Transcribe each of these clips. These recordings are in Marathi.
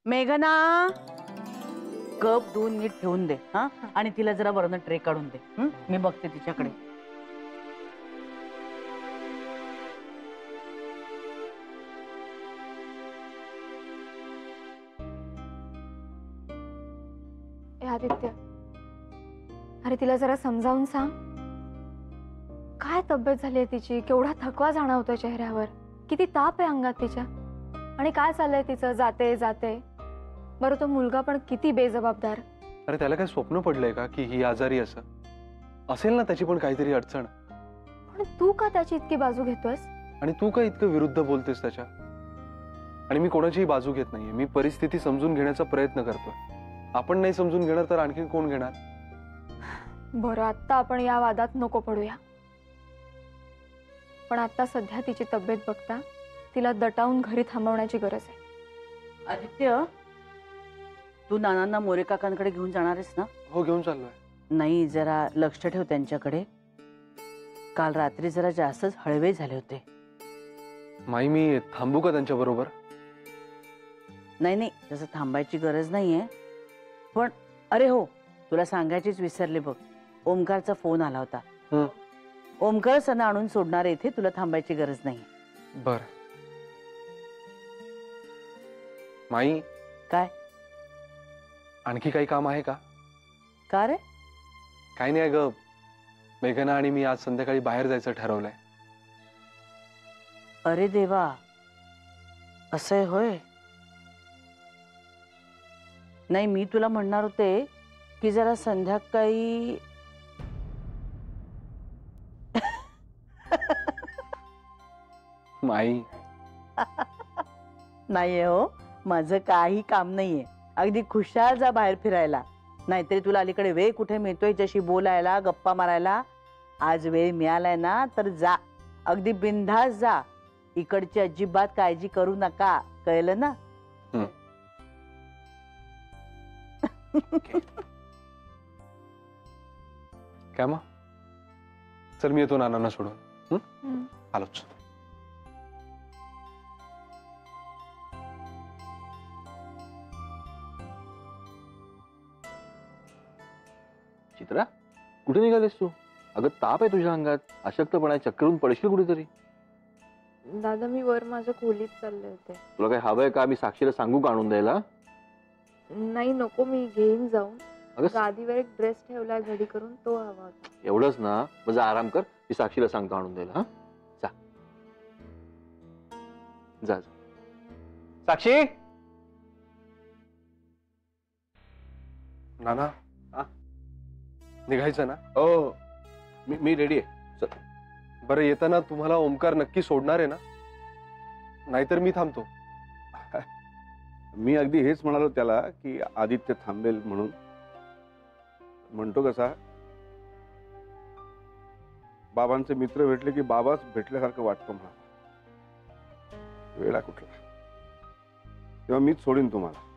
मेघना, कप दूध नीट ठेवून दे हा, आणि तिला जरा वरनं ट्रे काढून दे. मी बघते तिच्याकडे. आदित्य, अरे तिला जरा समजावून सांग. काय तब्येत झाली तिची, केवढा थकवा जाणवतोय चेहऱ्यावर, किती ताप आहे अंगात तिच्या, आणि काय चाललंय तिचं जाते जाते. बरं तो मुलगा पण किती बेजबाबदार. अरे त्याला काय स्वप्न पडलंय का की ही आजारी असेल ना, त्याची पण काहीतरी अडचण. पण तू का त्याची इतकी बाजू घेतोयस? आणि तू का इतकं विरुद्ध बोलतेस त्याच्या? आणि मी कोणाचीही बाजू घेत नाहीये, मी परिस्थिती समजून घेण्याचा प्रयत्न करतोय. आपण नाही समजून घेणार तर आणखी कोण घेणार? बरं, आता आपण या वादात नको पडूया. पण आता सध्या तिची तब्येत बघता तिला दटावून घरी थांबवण्याची गरज आहे. आदित्य, तू नानांना मोरे काकांकडे घेऊन जाणार आहेस ना? हो, घेऊन चाललोय. नाही, जरा लक्ष ठेव त्यांच्याकडे. काल रात्री जरा जास्तच हळवे झाले होते. माई, मी थांबू का त्यांच्या बरोबर? नाही नाही, तसं थांबायची गरज नाहीये. पण अरे हो, तुला सांगायचीच विसरले बघ, ओमकारचा फोन आला होता. ओमकार सण आणून सोडणार इथे, तुला थांबायची गरज नाही. बर माई. काय? आणखी काही काम आहे का? का रे? काही नाही ग, मेघना आणि मी आज संध्याकाळी बाहेर जायचं ठरवलंय. अरे देवा, असं होय? नाही, मी तुला म्हणणार होते की जरा संध्याकाळी माई. नाहीये हो, माझं काही काम नाहीये. अगदी खुशाल जा बाहेर फिरायला. नाहीतरी तुला अलीकडे वेळ कुठे मिळतोय जशी बोलायला, गप्पा मारायला. आज वेळ मिळालाय ना तर जा, अगदी बिनधास्त जा. इकडची अजिबात काळजी करू नका, कळलं ना? काय मग? चल, मी येतो नानांना सोडून. आलोच. चित्रा, कुठे निघालीस तू? अगं, ताप आहे तुझ्या अंगात, अशक्तपणा, चक्करून पडशील कुठेतरी. दादा, मी वर माझ्या खोलीत चालले होते. तुला काय हवंय का? मी साक्षीला सांगू का आणून द्यायला? नाही नको, मी घेईन जाऊन. अगं, गादीवर एक ड्रेस ठेवलाय घडी करून, तो हवा होता. एवढंच ना? मग जा, आराम कर. मी साक्षीला सांगतो आणून द्यायला. हा, जा जा. साक्षी. नाना, निघायचं ना? हो, मी रेडी आहे. बरं, येताना तुम्हाला ओमकार नक्की सोडणार आहे ना? नाहीतर मी थांबतो. मी अगदी हेच म्हणालो त्याला की आदित्य थांबेल म्हणून. म्हणतो कसा, बाबांचे मित्र भेटले की बाबाच भेटल्यासारखं वाटतं म्हणा. वेळा कुठला, तेव्हा मीच सोडीन तुम्हाला.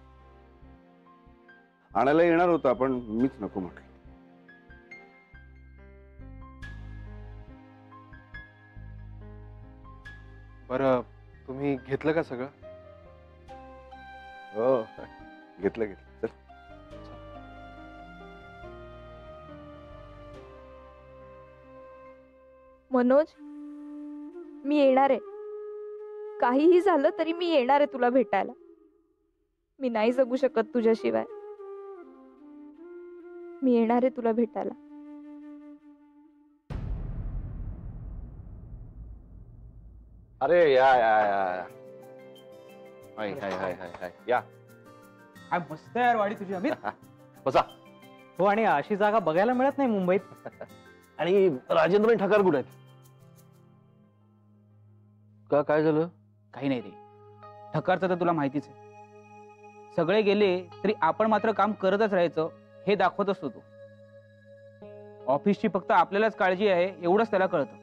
आणायला येणार होता पण मीच नको म्हटलं. बरं, तुम्ही घेतलं का सगळं? हो, घेतलं. चल. मनोज, मी येणार आहे. काहीही झालं तरी मी येणार आहे तुला भेटायला. मी नाही जगू शकत तुझ्याशिवाय. मी येणार आहे तुला भेटायला. अरे या या या. हाय हाय हाय हाय हाय. या. काय मस्त यार वाडी तुझी अमित. बसा. हो, आणि अशी जागा बघायला मिळत नाही मुंबईत. आणि राजेंद्र ठकार कुठे आहेत? का, काय झालं? काही नाही रे, ठकारचं तर तुला माहितीच आहे. सगळे गेले तरी आपण मात्र काम करतच राहायचं हे दाखवत असतो तो. ऑफिसची फक्त आपल्यालाच काळजी आहे एवढंच त्याला कळतं.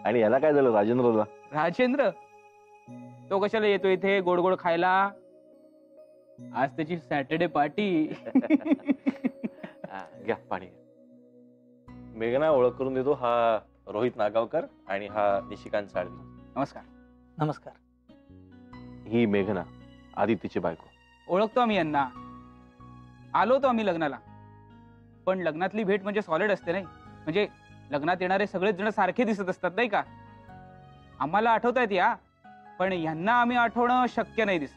आणि याला काय झालं राजेंद्रला? राजेंद्र तो कशाला येतो इथे गोड गोड खायला? आज त्याची सॅटर्डे पार्टी. घ्या पाणी. मेघना ओळख करून देतो, हा रोहित नागावकर आणि हा निशिकांत साळवी. नमस्कार. नमस्कार. ही मेघना, आदित्यची बायको. ओळखतो आम्ही यांना, आलो होतो आम्ही लग्नाला. पण लग्नातली भेट म्हणजे सॉलिड असते नाही, म्हणजे लग्नात येणारे सगळेच जण सारखे दिसत असतात नाही का. आम्हाला आठवतायत या, पण यांना आम्ही आठवणं शक्य नाही दिसत.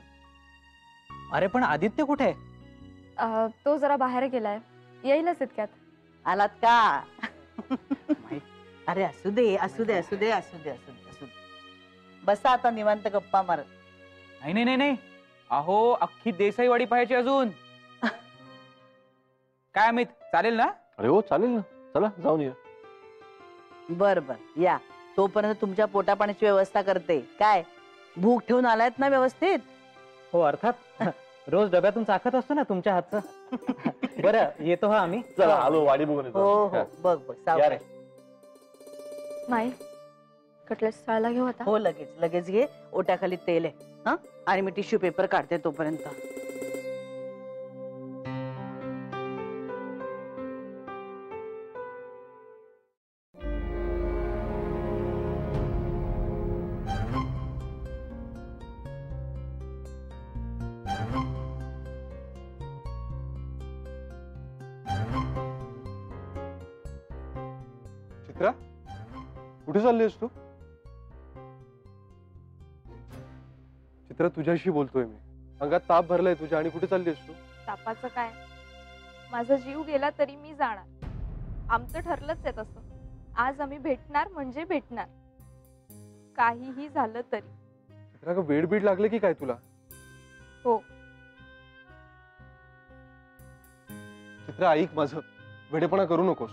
अरे पण आदित्य कुठे आहे? तो जरा बाहेर गेलाय, येईलच इतक्यात. आलात का? अरे असू दे असू दे असू दे असू दे असू दे असू दे. बसा आता निवांत गप्पा मारत. नाही नाही नाही नाही, अहो अख्खी देसाईवाडी पाहायची अजून. काय अमित, चालेल ना? अरे हो चालेल ना, चला जाऊन या. बर बर या. तोपर्यंत तुमच्या पोटापाण्याची व्यवस्था करते. काय भूक ठेवून आलायत ना व्यवस्थित? हो अर्थात, रोज डब्यातून चाखत असतो ना तुमच्या हातचं. बरं येतो हा आम्ही. चला आलो, वाडी बघून हो येतो. हो बघ बघ या रे. सावकाश. माई, कटलेट तळायला घेऊ आता. हो लगेच लगेच घे. ओट्याखाली तेल आहे हा, आणि मी टिश्यू पेपर काढते तोपर्यंत. चित्रा, कुठे चाललीस तू? चित्रा, तुझ्याशी बोलतोय मी. अंगात ताप भरलाय तुझ्या, आणि कुठे चाललीस तू? तापाचं काय, माझा जीव गेला तरी मी जाणार. आमचं ठरलंच आहे तसं. आज आम्ही भेटणार म्हणजे भेटणार, काहीही झालं तरी. चित्रा, वेड बीड लागले की काय तुला? हो. चित्रा ऐक माझं, वेडेपणा करू नकोस.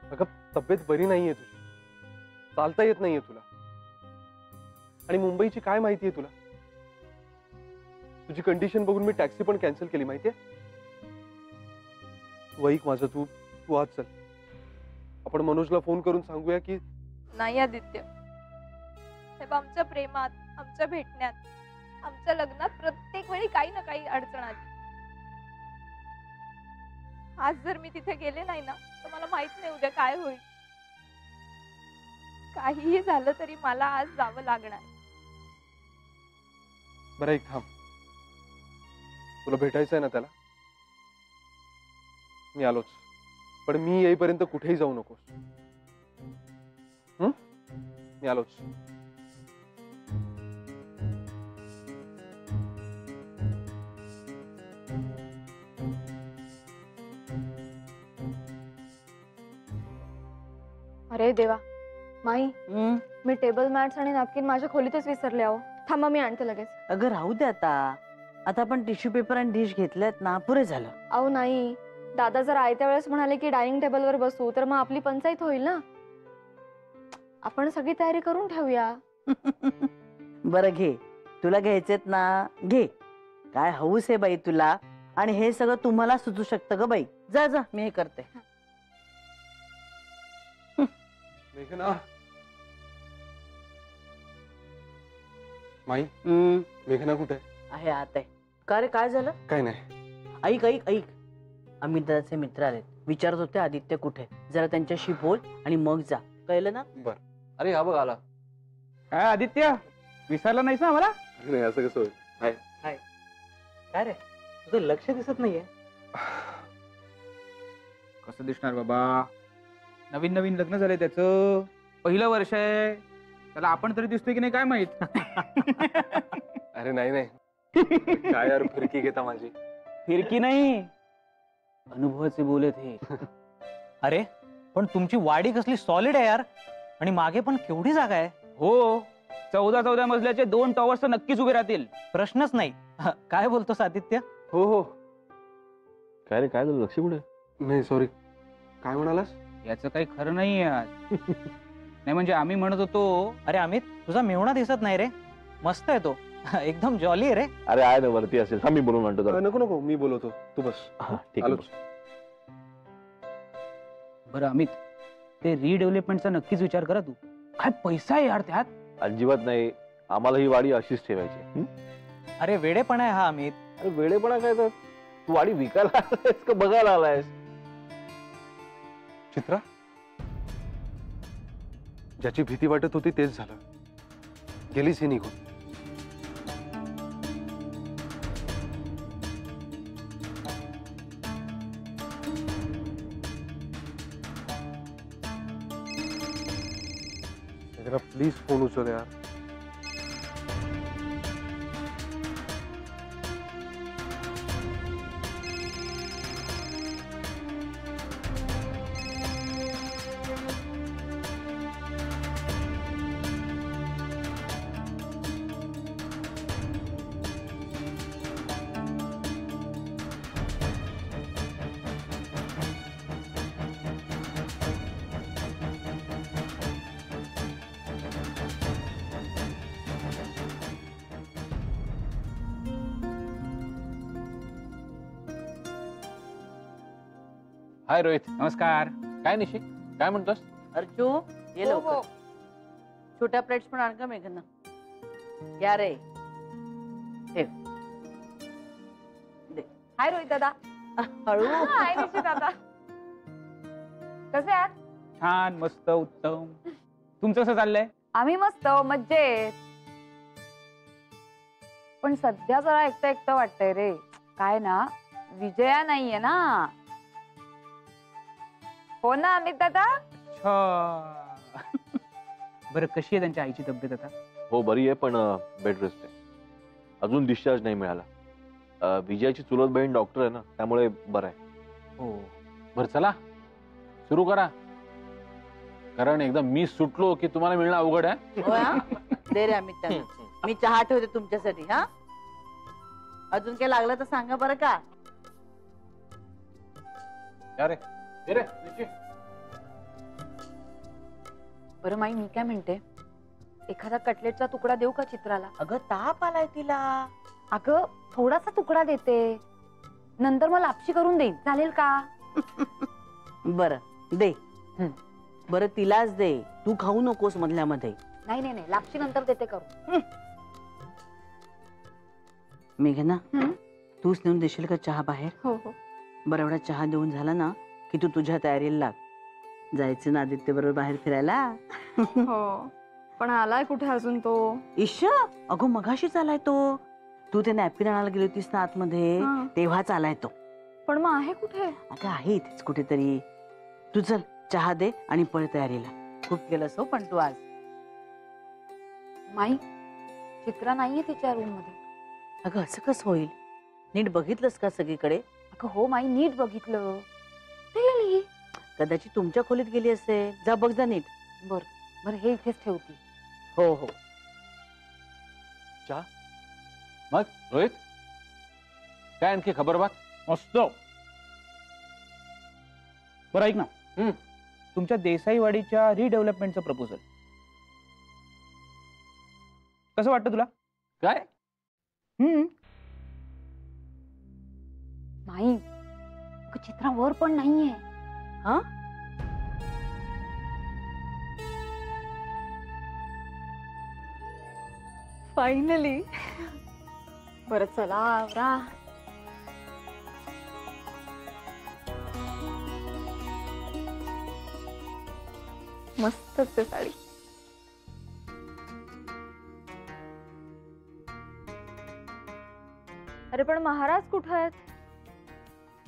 अगं तब्येत बरी नाहीये तुझी, चालता येत नाहीये तुला. आणि मुंबईची काय माहितीये तुला? तुझी कंडिशन बघून मी टॅक्सी पण कॅन्सल केली माहितीये. वैक माझं, तू तू आज चल. आपण मनोजला फोन करून सांगूया की. नाही आदित्य, साहेब, आमच्या प्रेमात, आमच्या भेटण्यात, आमच्या लग्नात प्रत्येक वेळी काही ना काही अडचण आली. आज जर मी तिथे गेले नाही ना, तर मला माहित नाही उद्या काय होईल. काहीही झालं तरी मला आज जावं लागणार. बरं एक थांब, तुला भेटायचंय ना त्याला? मी आलोच, पण मी येईपर्यंत कुठेही जाऊ नकोस. मी आलोच. अरे देवा. माई, हम्म. मी टेबल मॅट्स आणि नॅपकिन माझ्या खोलीतच विसरले आहो. थांबा, मी आणते लगेच. अगं राहू दे आता. आता आपण टिश्यू पेपर आणि डिश घेतल्यात ना, पुरे झालं. अहो नाही, दादा जर आयत्या वेळेस म्हणाले की डायनिंग टेबलवर बसू, तर मग आपली पंचायत होईल ना. आपण सगळी तयारी करून ठेवूया. बरं घे, तुला घ्यायचेत ना, घे. काय हौस आहे बाई तुला, आणि हे सगळं तुम्हाला सुचू शकतं ग बाई. जा जा, मी हे करते. मेघना, माई, हम्म, मेघना कुठे आहे आत आहे. का रे, काय झालं? काय नाही. ऐक ऐक ऐक, अमित दादाचे मित्र आलेत, विचारत होते आदित्य कुठे. जरा त्यांच्याशी बोल आणि मग जा, कळलं ना? बर. अरे हा बघ आला. काय आदित्य, विसरला नाहीस ना आम्हाला? नाही, असं कसं होईल? काय रे, तुझं लक्ष दिसत नाहीये. कसं दिसणार बाबा, नवीन नवीन लग्न झालंय त्याचं, पहिलं वर्ष आहे. त्याला आपण तरी दिसतोय की नाही काय माहित. अरे नाही नाही, काय यार फिरकी घेता माझी. फिरकी नाही, अनुभवाचे बोलत हे. अरे पण तुमची वाडी कसली सॉलिड आहे यार, आणि मागे पण केवढी जागा आहे. हो, 14 मजल्याचे 2 टॉवर्स तर नक्कीच उभे राहतील. प्रश्नच नाही. काय बोलतोस आदित्य? हो हो. काय रे, काय झालं? लक्ष कुठे? नाही सॉरी, काय म्हणालास? याचं काही खरं नाही आज. नाही म्हणजे आम्ही म्हणत होतो. अरे अमित, तुझा मेहुणा दिसत नाही रे. मस्त आहे तो, एकदम जॉली आहे रे. अरे आहे ना वरती असेल, थांब मी बोलून म्हणतो जरा. नको नको, मी बोलवतो, तू बस. हा, ठीक आहे. आलोच. बरं अमित, ते रिडेव्हलपमेंटचा नक्कीच विचार करा तू. काय पैसा आहे यार त्यात. अजिबात नाही, आम्हाला ही वाडी अशीच ठेवायची. अरे वेडेपणा आहे हा अमित. अरे वेडेपणा काय तर, तू वाडी विकायला आलायस का बघायला आलायस? चित्रा, ज्याची भीती वाटत होती तेच झालं. गेलीच ही निघून. जरा प्लीज फोन उचल यार. हाय रोहित. नमस्कार. काय निशी, काय म्हणतोस? अर्जू ये हो, लवकर. हो. छोट्या प्लेट्स पण आण का मेघना. या रे. ठेव. हाय रोहित दादा. हळू. हाय निशी दादा. कसे आहात? छान, मस्त, उत्तम. तुमचं कसं चाललंय? आम्ही मस्त मज्जेत. पण सध्या जरा एकटं एकटं वाटतंय रे. काय ना, विजया नाहीये ना. हो ना अमित दादा. बरं, कशी आहे त्यांच्या आईची तब्येत आता? हो बरी आहे, पण बेड रेस्ट आहे. अजून डिस्चार्ज नाही मिळाला. विजयाची चुलत बहीण डॉक्टर आहे ना, त्यामुळे बरं आहे. हो. बर चला सुरू करा, कारण एकदा मी सुटलो की तुम्हाला मिळणं अवघड आहे. होय हा? दे रे अमित त्यांना. मी चहा ठेवते तुमच्यासाठी. हा, अजून काही लागलं तर सांगा बरं का. अरे रे बरं माई, मी काय म्हणते, एखादा कटलेटचा तुकडा देऊ का चित्राला? अगं ताप आलाय तिला. अगं थोडासा तुकडा देते, नंतर मग लापशी करून देईन, चालेल का? बरं दे. बरं तिलाच दे, तू खाऊ नकोस मधल्या मध्ये. नाही नाही नाही, लापशी नंतर देते करू. मेघना, तूच नेऊन देशील का चहा बाहेर? हो हो. बरं, एवढा चहा देऊन झाला ना की तू तुझ्या तयारीला लाग. जायचं ना आदित्य बरोबर बाहेर फिरायला. हो, पण आलाय कुठे अजून तो? ईश, अगो मगाशीच आलाय तो. तू ते नॅपकिन आणायला गेली होतीस ना आतमध्ये, हा. तेव्हाच आलाय तो. पण मग आहे कुठे? अगं आहे इथेच कुठेतरी. तू चल चहा दे आणि पळ तयारीला. खूप केलंस हो पण तू आज. माई, चित्रा नाहीये तिच्या रूम मध्ये. अगं असं कसं होईल? नीट बघितलंस का सगळीकडे? अगं हो माई, नीट बघितलं. गेली. कदाचित तुमच्या खोलीत गेली असेल. जा बघ जा नीट. बर बर, हे इथेच ठेवती. हो हो. मग रोहित, काय आणखी खबर बात? मस्त. बरं ऐक ना, तुमच्या देसाईवाडीच्या रिडेव्हलपमेंटचं प्रपोजल कसं वाटतं तुला? काय? माई, अगं चित्रा वर पण नाहीये. हा, फायनली. बरं चला आवरा. मस्तच आहे साडी. अरे पण महाराज कुठे आहेत?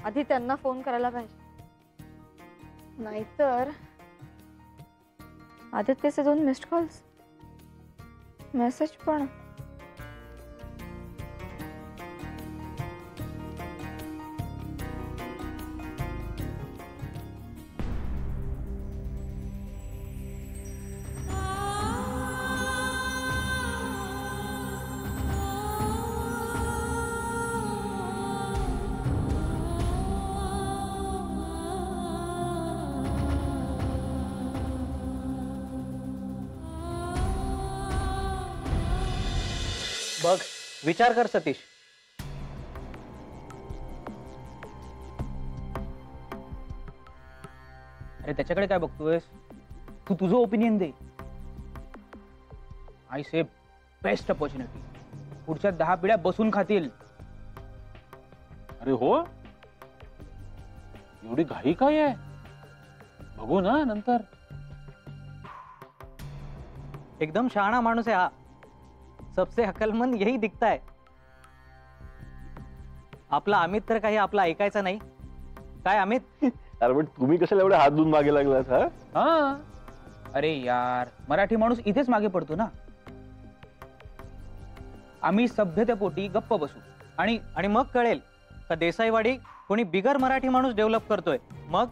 आधी त्यांना फोन करायला पाहिजे, नाहीतर आदित्यचे 2 मिस्ड कॉल्स, मेसेज पण. बघ, विचार कर सतीश. अरे त्याच्याकडे काय बघतोयस? तू तुझं opinion they. I say best opportunity. पुढच्या 10 पिढ्या बसून खातील. अरे हो, एवढी घाई काय आहे? बघू ना नंतर. एकदम शहाणा माणूस आहे हा. सबसे अक्कलमंद यही दिखता है. आपला अमित तर काही आपला ऐकायचा नाही. काय अमित? अरे पण तुम्ही कशाला एवढे हात धुवून मागे लागलात? हा, हा, अरे यार, मराठी माणूस इथेच मागे पडतो ना. आम्ही सभ्यतेपोटी गप्प बसू आणि आणि मग कळेल का देसाईवाडी कोणी बिगर मराठी माणूस डेव्हलप करतोय. मग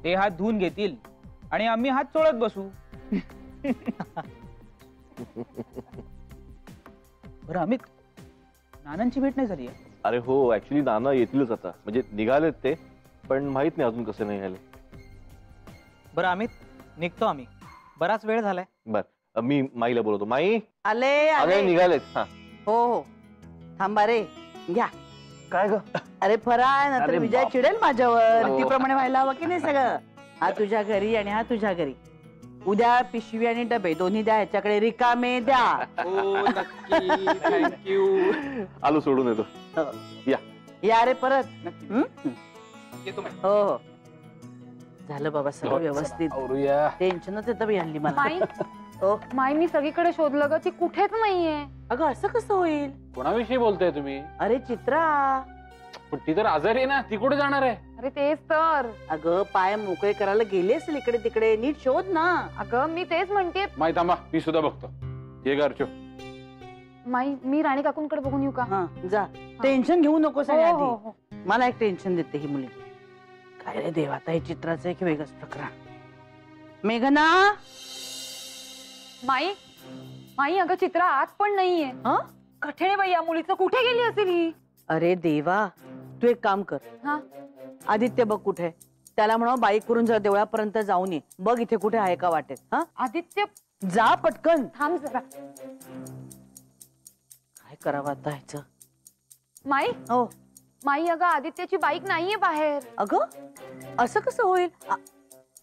ते हात धुवून घेतील आणि आम्ही हात चोळत बसू. बरं अमित, नानांची भेट नाही झाली आहे. अरे हो, ऍक्च्युली नाना येतीलच आता, म्हणजे निघालेत ते, पण माहित नाही अजून कसे नाही आले. बरं अमित, निघतो आम्ही, बराच वेळ झालाय. बर, मी माईला बोलवतो. माई आले अरे आले. निघालेत. हा हो हो, थांबा रे, घ्या. काय ग? अरे फराळ, नंतर अरे विजय बाप. चिडेल माझ्यावर. हो. तीप्रमाणे व्हायला हवं की नाही सगळं. हा तुझ्या घरी आणि हा तुझ्या घरी. उद्या पिशवी आणि डबे दोन्ही द्या, ह्याच्याकडे रिकामे द्या. थँक्यू. आलो, सोडून येतो. या रे परत. हं? येतो माई. हो हो, झालं बाबा सगळं व्यवस्थित. आवरूया. टेन्शनच येतं बाई हल्ली मला. माई हो. माई मी सगळीकडे शोधलं ग, ती कुठेच नाहीये. अगं असं कसं होईल? कोणाविषयी बोलताय तुम्ही? अरे चित्रा, पण ती तर आजारी आहे ना, ती कुठे जाणार आहे? अरे तेच तर. अगं पाय मोकळे करायला गेले असेल इकडे तिकडे, नीट शोध ना. अगं मी तेच म्हणते. माई थांबा, मी सुद्धा बघतो. ये गारचो. माई मी राणी काकूंकडे बघून येऊ का? हा जा, टेन्शन घेऊ नकोस. आणि हो, हो, आधी हो. मला एक टेन्शन देते ही मुलगी. काय रे देवा, आता हे चित्राचं एक वेगळंच प्रकरण. मेघना, माई माई अगं चित्रा आत पण नाहीये. हं? कठे बाई, या मुलीचं कुठे गेली असेल ही? अरे देवा, तू एक काम कर. हा. आदित्य बघ कुठे, त्याला म्हणा बाईक करून जरा देवळापर्यंत जाऊन ये. बघ इथे कुठे आहे का वाटेत. हा, आदित्य जा पटकन. थांब जरा. काय करावं आता ह्याचं. माई हो. माई अगं आदित्यची बाईक नाहीये बाहेर. अगं असं कसं होईल?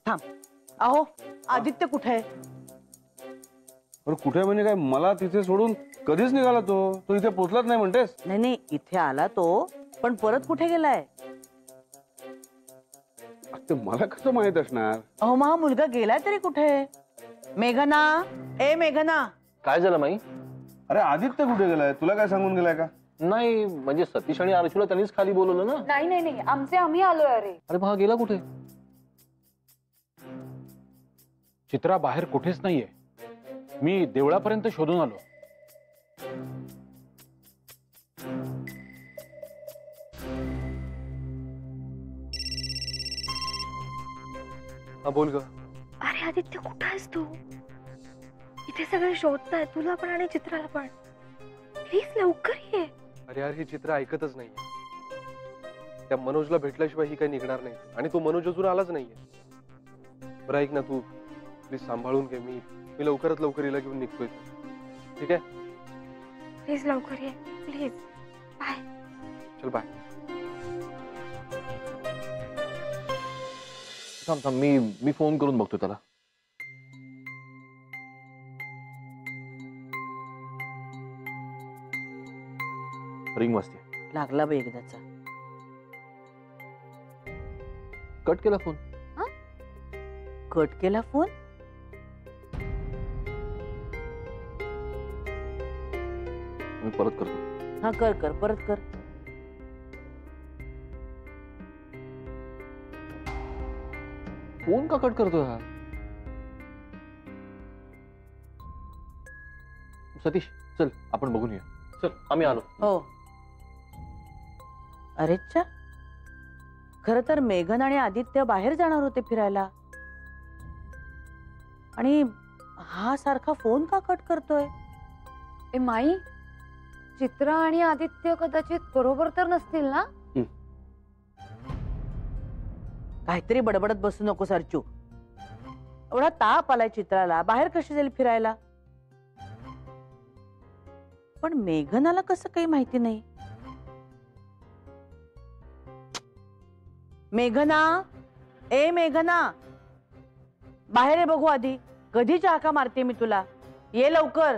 थांब. अहो आदित्य कुठे आहे? पण कुठे म्हणजे काय, मला तिथे सोडून कधीच निघाला तो इथे पोहोचलाच नाही म्हणतेस? नाही नाही, इथे आला तो, पण परत कुठे गेलाय? ते मला कसं माहित असणार? अहो मग हा मुलगा गेलाय तरी कुठे? मेघना, ए मेघना. काय झालं माई? अरे आदित्य कुठे गेलाय, तुला काय सांगून गेलाय का? नाही म्हणजे सतीश आणि आरशूला त्यांनीच खाली बोलवलं ना. नाही नाही नाही, आमचे आम्ही आलोय. अरे अरे मग हा गेला कुठे? चित्रा बाहेर कुठेच नाहीये. मी देवळापर्यंत शोधून आलो. हा बोल ग. अरे आदित्य कुठं आहेस तू? इथे सगळे शोधताय, तुला पण आणि चित्राला पण. प्लीज लवकर ये. अरे यार, ही चित्र ऐकतच नाहीये. त्या मनोजला भेटल्याशिवाय ही काही निघणार नाही, आणि तो मनोज अजून आलाच नाहीये. बरं ऐक ना, तू प्लीज सांभाळून घे. मी लवकरात लवकर हिला घेऊन निघतोय. ठीक आहे? प्लीज लवकर ये, प्लीज. बाय. चल बाय. थांब थांब, मी फोन करून बघतो त्याला. रिंग वाजते. लागला बाई एकदाचा. कट केला फोन. कट केला फोन? मी परत करतो. हा कर कर, परत कर. फोन का कट करतोय हा? सतीश चल आपण बघून येऊ. चल आम्ही आलो. हो. अरेच्छा, खर तर मेघन आणि आदित्य बाहेर जाणार होते फिरायला, आणि हा सारखा फोन का कट करतोय? ए माई, चित्रा आणि आदित्य कदाचित बरोबर तर नसतील ना? काहीतरी बडबडत बसू नको सरचू. एवढा ताप आलाय चित्राला, बाहेर कशी जाईल फिरायला? पण मेघनाला कसं काही माहिती नाही. मेघना, ए मेघना, बाहेर ये बघू आधी. कधी हाका मारते मी तुला, ये लवकर.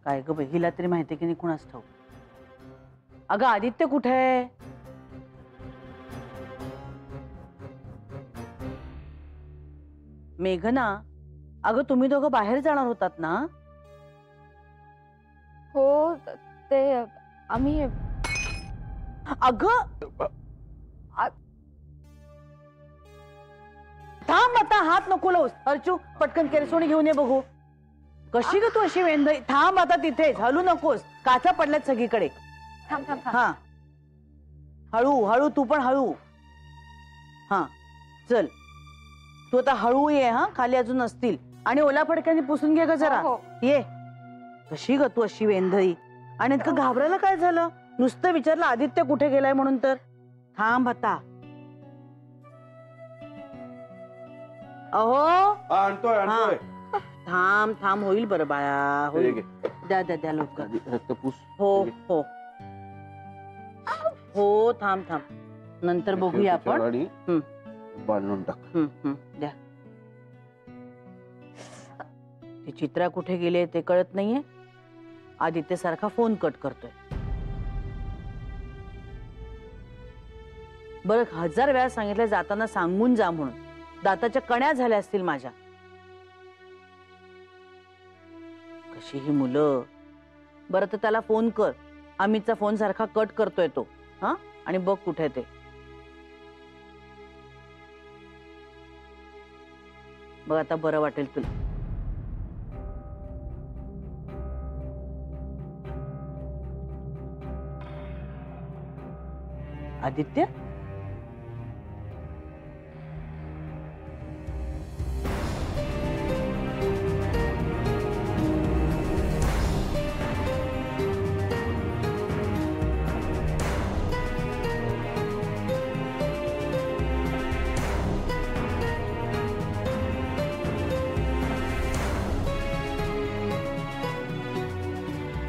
काय ग बाई, हिला तरी माहिती की नाही कुणाच ठाऊक. अगं आदित्य कुठे आहे? मेघना, अगं तुम्ही दोघं बाहेर जाणार होतात ना? हो, ते आम्ही. अगं थांब आता. हात नको लावूस. अर्चू पटकन केरसोणी घेऊन ये बघू. कशी ग तू अशी वेंधळी? थांब आता तिथेच, हलू नकोस. काचा पडल्यात सगळीकडे. थांब थांब थांब. हा हळू हळू, तू पण हळू. हा चल तू आता हळू ये. हा खाली अजून असतील. आणि ओला फडक्याने पुसून घे ग जरा. हो, ये. कशी ग तू अशी वेंधळी? आणि इतकं घाबरायला काय झालं? नुसतं विचारलं आदित्य कुठे गेलाय म्हणून तर. थांब आता. अहो आणतोय आणतोय. थांब थांब, होईल बरं बाळा, हे होईल. घे. द्या द्या द्या लवकर. आधी रक्त पूस. हो हो हो, थांब थांब, नंतर बघूया आपण. आणि बांधून टाक. द्या. ते चित्रा कुठे गेले ते कळत नाहीये. आदित्य सारखा फोन कट करतोय. बरं 1000 वेळा सांगितलं जाताना सांगून जा म्हणून. दाताच्या कण्या झाल्या असतील माझ्या. कशी ही मुलं. बरं तर त्याला फोन कर. अमितचा फोन सारखा कट करतोय तो. हा आणि बघ कुठे ते. बघ आता बरं वाटेल तुला. आदित्य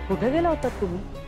कुठे गेला होता तुम्ही?